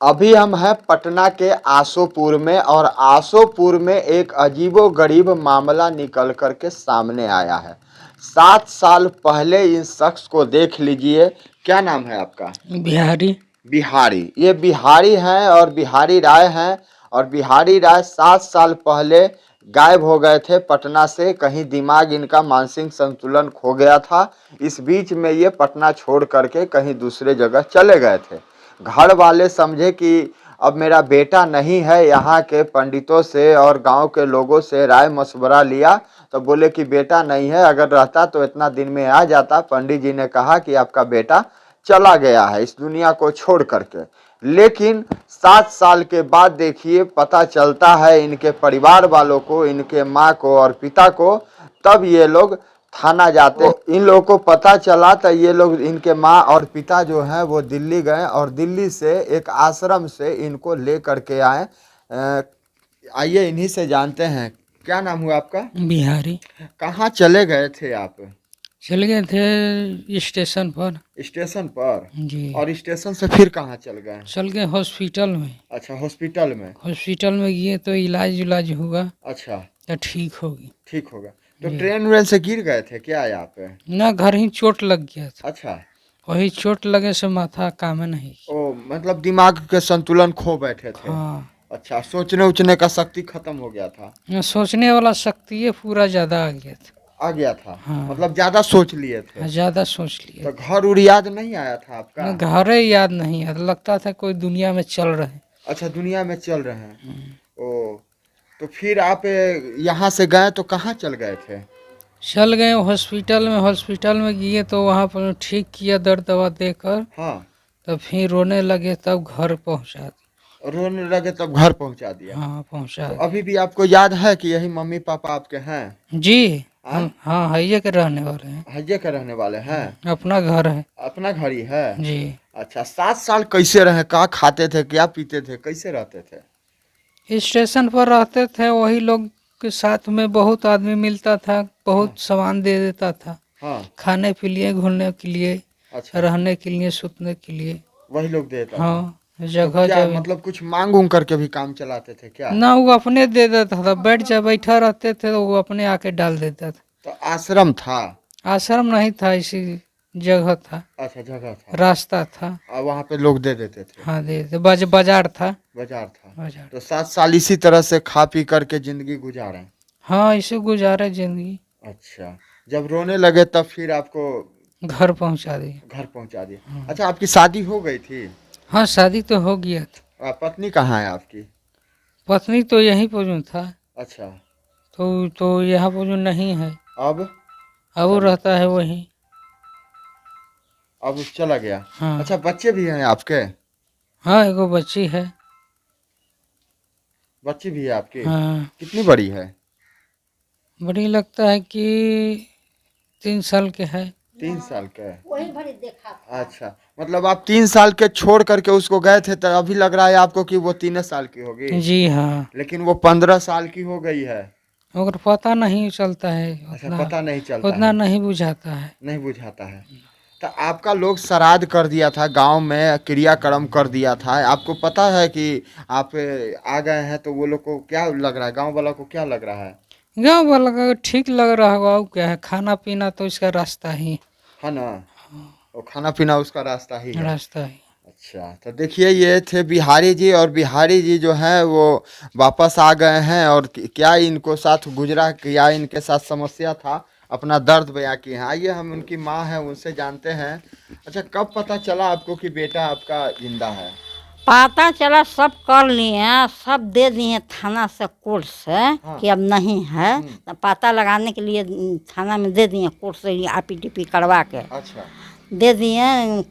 अभी हम हैं पटना के आसोपुर में और आसोपुर में एक अजीबोगरीब मामला निकल कर के सामने आया है। 7 साल पहले इस शख्स को देख लीजिए। क्या नाम है आपका? बिहारी। बिहारी। ये बिहारी हैं और बिहारी राय हैं। और बिहारी राय 7 साल पहले गायब हो गए थे पटना से। कहीं दिमाग इनका मानसिक संतुलन खो गया था। इस बीच में ये पटना छोड़ करके कहीं दूसरे जगह चले गए थे। घर वाले समझे कि अब मेरा बेटा नहीं है। यहाँ के पंडितों से और गांव के लोगों से राय मशवरा लिया तो बोले कि बेटा नहीं है, अगर रहता तो इतना दिन में आ जाता। पंडित जी ने कहा कि आपका बेटा चला गया है इस दुनिया को छोड़ करके। लेकिन 7 साल के बाद देखिए पता चलता है इनके परिवार वालों को, इनके माँ को और पिता को। तब ये लोग थाना जाते। इन लोगों को पता चला तो ये लोग, इनके माँ और पिता जो हैं वो दिल्ली गए और दिल्ली से एक आश्रम से इनको ले करके आए। आइए इन्हीं से जानते हैं। क्या नाम हुआ आपका? बिहारी। कहाँ चले गए थे आप? चले गए थे स्टेशन पर। स्टेशन पर? जी। और स्टेशन से फिर कहाँ चल गए? चल गए हॉस्पिटल में। अच्छा, हॉस्पिटल में। हॉस्पिटल में गए तो इलाज हुआ अच्छा, तो ठीक होगी। ठीक होगा। तो जी। ट्रेन व्रेन से गिर गए थे क्या यहाँ पे? ना, घर ही चोट लग गया था। अच्छा। वही चोट लगे से माथा काम नहीं। ओ, मतलब दिमाग के संतुलन खो बैठे थे। हाँ। अच्छा, सोचने उचने का शक्ति खत्म हो गया था। सोचने वाला शक्ति पूरा ज्यादा आ गया था। आ गया था। हाँ। मतलब ज्यादा सोच लिए थे। ज्यादा सोच लिया। तो घर उर याद नहीं आया था आपका? ना, घर ही याद नहीं है, लगता था कोई दुनिया में चल रहे। अच्छा, दुनिया में चल रहे हैं। ओ, तो फिर आप यहाँ से गए तो कहाँ चल गए थे? चल गए हॉस्पिटल में। हॉस्पिटल में गए तो वहाँ पर ठीक किया दर्द दवा देकर। हाँ। तब फिर रोने लगे तब घर पहुँचा दिया। रोने लगे तब घर पहुँचा दिया? हाँ, पहुँचा तो दिया। अभी भी आपको याद है कि यही मम्मी पापा आपके हैं? जी। हम हाँ हइये के रहने वाले हैं। हज्जे के रहने वाले हैं? अपना घर है। अपना घर ही है? जी। अच्छा, 7 साल कैसे रहे? कहाँ खाते थे, क्या पीते थे, कैसे रहते थे? स्टेशन पर रहते थे, वही लोग के साथ में बहुत आदमी मिलता था, बहुत सामान दे देता था। हाँ। खाने के लिए, घूमने के लिए, अच्छा, रहने के लिए, सूतने के लिए। वही लोग देता था। हाँ, तो जगह क्या जगह। मतलब कुछ मांग उंग करके भी काम चलाते थे क्या? ना, वो अपने दे देता था। बैठ जा बैठा रहते थे तो वो अपने आके डाल देता था। तो आश्रम था? आश्रम नहीं था, इसी जगह था। अच्छा, जगह था। रास्ता था। और वहाँ पे लोग दे देते थे? हाँ, दे दे। बाजार था। बाजार था। बाजार। तो 7 साल इसी तरह से खा पी करके जिंदगी गुजारे? हाँ, इसे गुजारे जिंदगी। अच्छा, जब रोने लगे तब फिर आपको घर पहुंचा दिया। घर पहुंचा दिया। अच्छा, आपकी शादी हो गई थी? हाँ, शादी तो हो गया था। पत्नी कहाँ है आपकी? पत्नी तो यहीं पर था। अच्छा। तो यहाँ पर नहीं है। अब वो रहता है वहीं। अब चला गया? हाँ। अच्छा, बच्चे भी हैं आपके? हाँ, एगो बच्ची है। बच्ची भी है आपकी? हाँ। कितनी बड़ी है? बड़ी लगता है कि 3 साल के है। 3 साल का है? वही भरी देखा था। अच्छा, मतलब आप 3 साल के छोड़ करके उसको गए थे तो अभी लग रहा है आपको कि वो 3 साल की होगी? जी हाँ। लेकिन वो 15 साल की हो गई है। मगर पता नहीं चलता है अच्छा, उतना। पता नहीं चलता उतना है? नहीं बुझाता है। नहीं बुझाता है। तो आपका लोग श्राद्ध कर दिया था गांव में, क्रियाक्रम कर दिया था। आपको पता है कि आप आ गए हैं तो वो लोग को क्या लग रहा है, गांव वाला को क्या लग रहा है? गाँव वाला का ठीक लग रहा होगा। वो क्या है, खाना पीना तो इसका रास्ता ही है ना? वो खाना पीना उसका रास्ता ही है। रास्ता ही। अच्छा, तो देखिए ये थे बिहारी जी। और बिहारी जी जो हैं वो वापस आ गए हैं। और क्या इनको साथ गुजरा, क्या इनके साथ समस्या था, अपना दर्द बयां किए हैं। आइए हम उनकी माँ हैं उनसे जानते हैं। अच्छा, कब पता चला आपको कि बेटा आपका जिंदा है? पता चला, सब कर लिए, सब दे दिए थाना से, कोर्ट से। हाँ। कि अब नहीं है। तो पता लगाने के लिए थाना में दे दिए, कोर्ट से आरपीटीपी करवा के अच्छा। दे दिए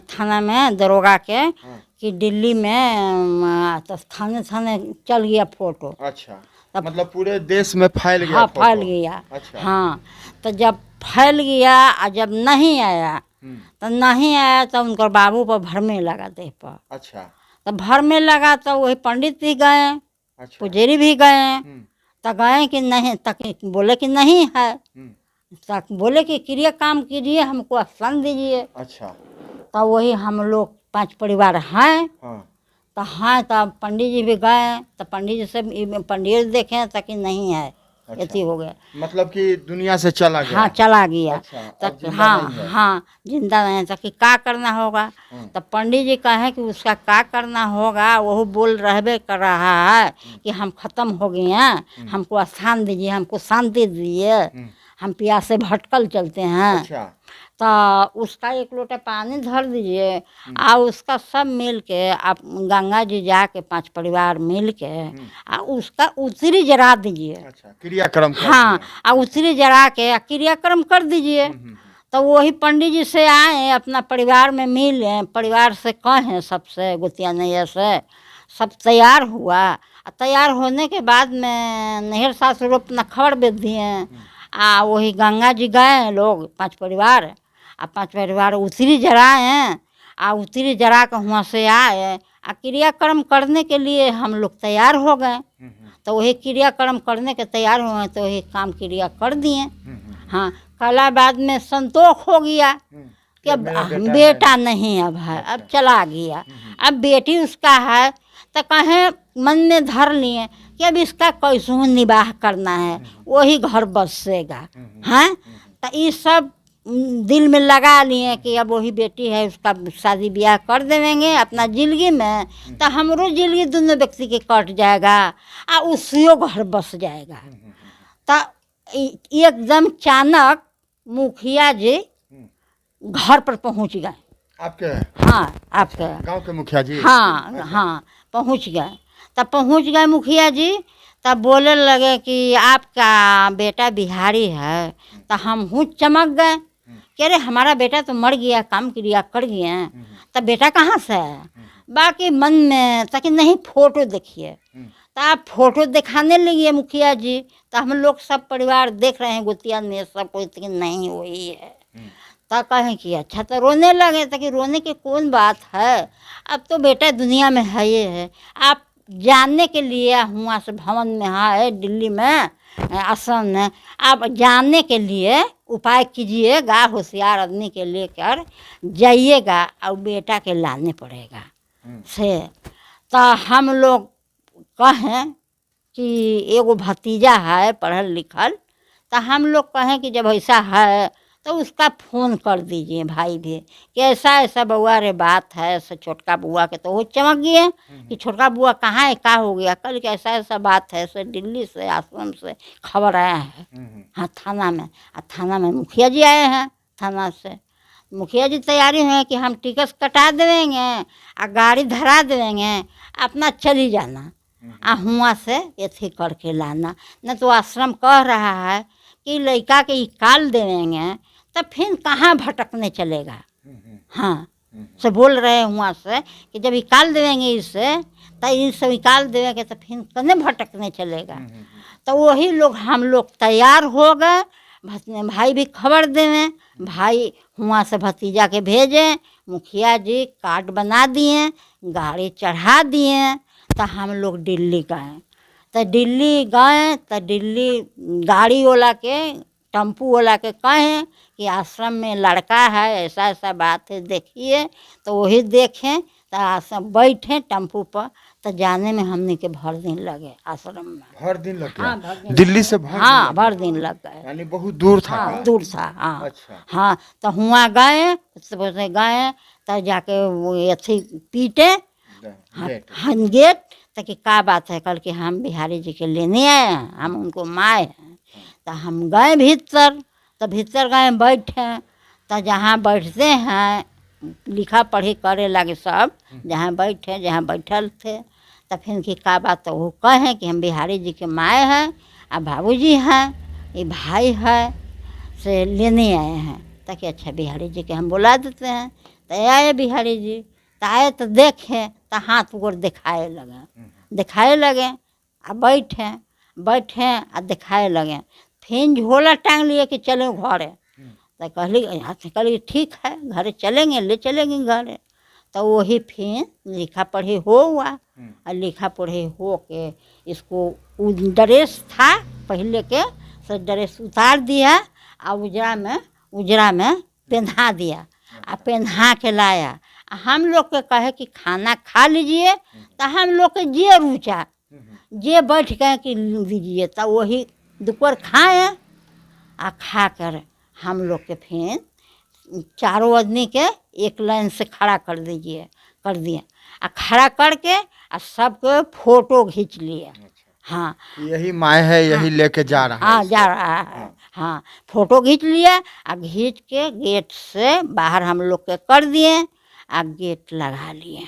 थाना में दरोगा के। हाँ। कि दिल्ली में तो थाने थाने चल गया फोटो। अच्छा, मतलब पूरे देश में फैल गया? हाँ, फोटो फैल गया। अच्छा। हाँ, तो जब फैल गया और जब नहीं आया तो नहीं आया तो उनका बाबू पर भरने लगा देह पर। अच्छा। तो भरने लगा तो वही पंडित भी गए, अच्छा। पुजारी भी गए। तो गए कि नहीं, तक बोले कि नहीं है। तक बोले कि क्रिया काम कीजिए, हमको आसान दीजिए। अच्छा। तो वही हम लोग 5 परिवार हैं। हाँ। तो हाँ, तो पंडित जी भी गए, तो पंडित जी से पंडित देखे ताकि नहीं है, ऐसी हो गया। मतलब कि दुनिया से चला गया। हाँ, चला गया। अच्छा, अब तब जिंदा हाँ नहीं है। हाँ, जिंदा नहीं है, तो कि क्या करना होगा। तो पंडित जी कहे कि उसका क्या करना होगा, वो बोल रहबे कर रहा है कि हम खत्म हो गए हैं, हमको स्थान दीजिए, हमको शांति दीजिए, हम प्यास से भटकल चलते हैं। अच्छा, तो उसका एक लोटा पानी धर दीजिए, और उसका सब मिल के आप गंगा जी जाके 5 परिवार मिल के और उसका उतरी जरा दीजिए। अच्छा, क्रियाक्रम कर हाँ, दिया। और उतरी जरा के और क्रियाक्रम कर दीजिए। तो वही पंडित जी से आए, अपना परिवार में मिले, परिवार से कहें, सबसे गोतिया नैया से सब तैयार हुआ। और तैयार होने के बाद में नहर सासुर अपना खबर बेच दिए। वही गंगा जी गए लोग 5 परिवार, और 5 परिवार उतरी जराए, और उतरी जरा के वहाँ से आए, और क्रियाक्रम करने के लिए हम लोग तैयार हो गए। तो वही क्रियाक्रम करने के तैयार हुए, तो वही काम क्रिया कर दिए। हाँ, कला बाद में संतोष हो गया कि अब बेटा नहीं अब है, अब चला गया, अब बेटी उसका है। तो कहें मन में धर लिए कि अब इसका कैसों निवाह करना है, वही घर बसेगा। हैं, तो ये सब दिल में लगा लिए कि अब वही बेटी है, उसका शादी ब्याह कर देंगे अपना जिंदगी में, तो हमरो जिंदगी दोनों व्यक्ति के कट जाएगा और उसियो घर बस जाएगा। तो एकदम अचानक मुखिया जी घर पर पहुंच गए। आपके? हाँ, आपके गांव के मुखिया जी? हाँ हाँ, पहुंच गए। तब पहुंच गए मुखिया जी, तब बोलने लगे कि आपका बेटा बिहारी है। तो हम हूँ चमक गए कि अरे हमारा बेटा तो मर गया, काम क्रिया कर गए, तब बेटा कहाँ से है। बाकी मन में ताकि नहीं फोटो देखिए, तो आप फोटो दिखाने लगे मुखिया जी। तो हम लोग सब परिवार देख रहे हैं, गोतिया में सब कोई कि नहीं वही है। तो कहें कि अच्छा, तो रोने लगे। ताकि रोने की कौन बात है, अब तो बेटा दुनिया में है ये है। आप जानने के लिए हुआ से भवन में है दिल्ली में आश्रम में, आप जानने के लिए उपाय कीजिएगा, होशियार आदमी के लेकर जाइएगा और बेटा के लाने पड़ेगा से। तो हम लोग कहें कि एगो भतीजा है पढ़ल लिखल, तो हम लोग कहें कि जब ऐसा है तो उसका फ़ोन कर दीजिए भाई भी कि ऐसा ऐसा बउआ रे बात है। ऐसा छोटका बुआ के तो वो चमक गए कि छोटका बुआ कहाँ है, क्या हो गया। कल के ऐसा ऐसा बात है, ऐसे दिल्ली से आश्रम से खबर आया है। हाँ, थाना में, थाना में मुखिया जी आए हैं। थाना से मुखिया जी तैयारी हुए कि हम टिकट कटा देंगे और गाड़ी धरा देंगे, अपना चली जाना, हुआ से एथी करके लाना। न तो आश्रम कह रहा है कि लड़का के निकाल देंगे, तब फिर कहाँ भटकने चलेगा। हाँ, से बोल रहे हैं वहाँ से कि जब निकाल देंगे इससे, तो इनसे निकाल देंगे तो फिर कने भटकने चलेगा। तो वही लोग हम लोग तैयार हो गए। भाई भी खबर देवें, भाई वहाँ से भतीजा के भेजे। मुखिया जी कार्ड बना दिए, गाड़ी चढ़ा दिए। तो हम लोग दिल्ली गए। तो दिल्ली गए तो दिल्ली गाड़ी वाला के, टेम्पू वाला के कहें कि आश्रम में लड़का है, ऐसा ऐसा बात है, देखिए। तो वही देखें, तो आश्रम बैठे टेम्पू पर। तो जाने में हमने के भर दिन लगे आश्रम में। भर दिन लग गया? हाँ, भर दिन दिल्ली से भर? हाँ, भर दिन लग गए। यानी बहुत दूर था? हाँ, दूर था। हाँ। अच्छा। हाँ, तो हुआ गए, गए तो जाके वो अथी पीटे। हाँ, गेट। तो कि क्या बात है, कल के हम बिहारी जी के लेने आए हैं, हम उनको माए हैं। तो हम गए भीतर। तो भीतर गए, बैठे। तो जहाँ बैठते हैं लिखा पढ़ी करे लगे सब, जहाँ बैठे, जहाँ बैठल थे। तो फिर की क्या बात, तो वो कहें कि हम बिहारी जी के माए हैं और बाबूजी हैं, ये भाई है से लेने आए हैं। तो कि अच्छा बिहारी जी के हम बुला देते हैं। तो आए बिहारी जी, तो आए तो देखे, तो हाथ गोड़ दिखाए लगे और बैठे और दिखाए लगे। फिर झोला टांग लिए कि चलो घरे। तो कहली ठीक है, घरे चलेंगे, ले चलेंगे घरे। तो वही फिर लिखा पढ़ी हुआ। और लिखा पढ़ी हो के इसको ड्रेस था पहले के, सब ड्रेस उतार दिया और उजरा में पहना दिया। और पहना के लाया हम लोग के कहे कि खाना खा लीजिए, तो हम लोग के जे रुचा जे बैठ गए कि लीजिए, तो वही दोपहर खाए। आ खा कर हम लोग के फिर चारों आदमी के एक लाइन से खड़ा कर दिए आ खड़ा करके आ सबके फोटो खींच लिए। हाँ यही माय है, यही लेके जा रहा है। हाँ जा रहा है। हाँ फोटो खींच लिया आ खींच के गेट से बाहर हम लोग के कर दिए आ गेट लगा लिए।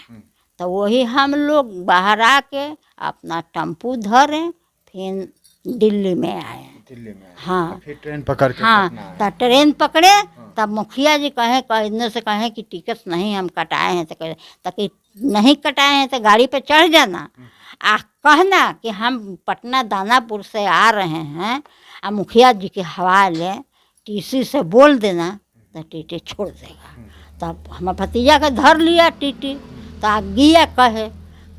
तो वही हम लोग बाहर आके अपना टेम्पू धरे फिर दिल्ली में आए। दिल्ली में हाँ फिर ट्रेन पकड़ के हाँ पटना आए। तो ट्रेन पकड़े, तब मुखिया जी कहने से कहे कि टिकट नहीं हम कटाए हैं, तो कहे ताकि नहीं कटाए हैं तो गाड़ी पे चढ़ जाना आ कहना कि हम पटना दानापुर से आ रहे हैं, आ मुखिया जी के हवाले टीसी से बोल देना तो टीटी छोड़ देगा। तब हम भतीजा के धर लिया टीटी, तो गिया कहे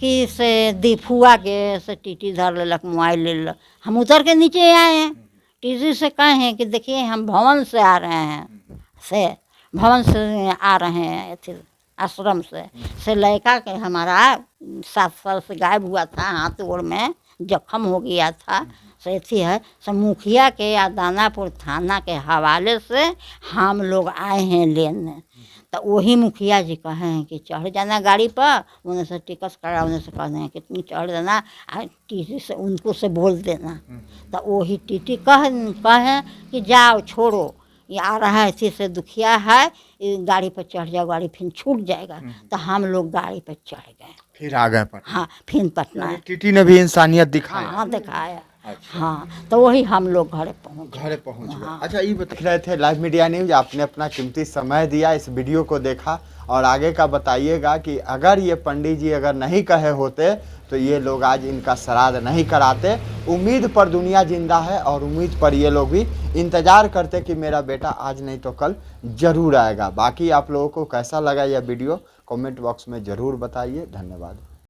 कि से दीफुआ के से टीटी धर लेलक, मोबाइल ले लेलक। हम उतर के नीचे आए हैं, टीसी से कहे कि देखिए हम भवन से आ रहे हैं, भवन से आ रहे हैं अथी आश्रम से लड़का के हमारा 7 साल से गायब हुआ था, हाथ गोड़ में जख्म हो गया था, से थी है से मुखिया के या दानापुर थाना के हवाले से हम लोग आए हैं लेने। तो वही मुखिया जी कहे हैं कि चढ़ जाना गाड़ी पर, उन्हें से टिकट करा, उन्हें से कहते हैं कि तुम चढ़ जाना, टीटी से उनको से बोल देना। तो वही टीटी कहे कि जाओ छोड़ो, ये आ रहा है इसी से दुखिया है, गाड़ी पर चढ़ जाओ, गाड़ी फिर छूट जाएगा। तो हम लोग गाड़ी पर चढ़ गए, फिर आ गए पटना। हाँ फिर पटना। टीटी ने भी इंसानियत दिखाया। हाँ दिखाया। अच्छा। हाँ तो वही हम लोग घरे पहुँच गए। अच्छा ये देख रहे थे लाइव मीडिया न्यूज, आपने अपना कीमती समय दिया, इस वीडियो को देखा और आगे का बताइएगा कि अगर ये पंडित जी अगर नहीं कहे होते तो ये लोग आज इनका श्राद्ध नहीं कराते। उम्मीद पर दुनिया जिंदा है और उम्मीद पर ये लोग भी इंतज़ार करते कि मेरा बेटा आज नहीं तो कल ज़रूर आएगा। बाकी आप लोगों को कैसा लगा यह वीडियो कमेंट बॉक्स में ज़रूर बताइए। धन्यवाद।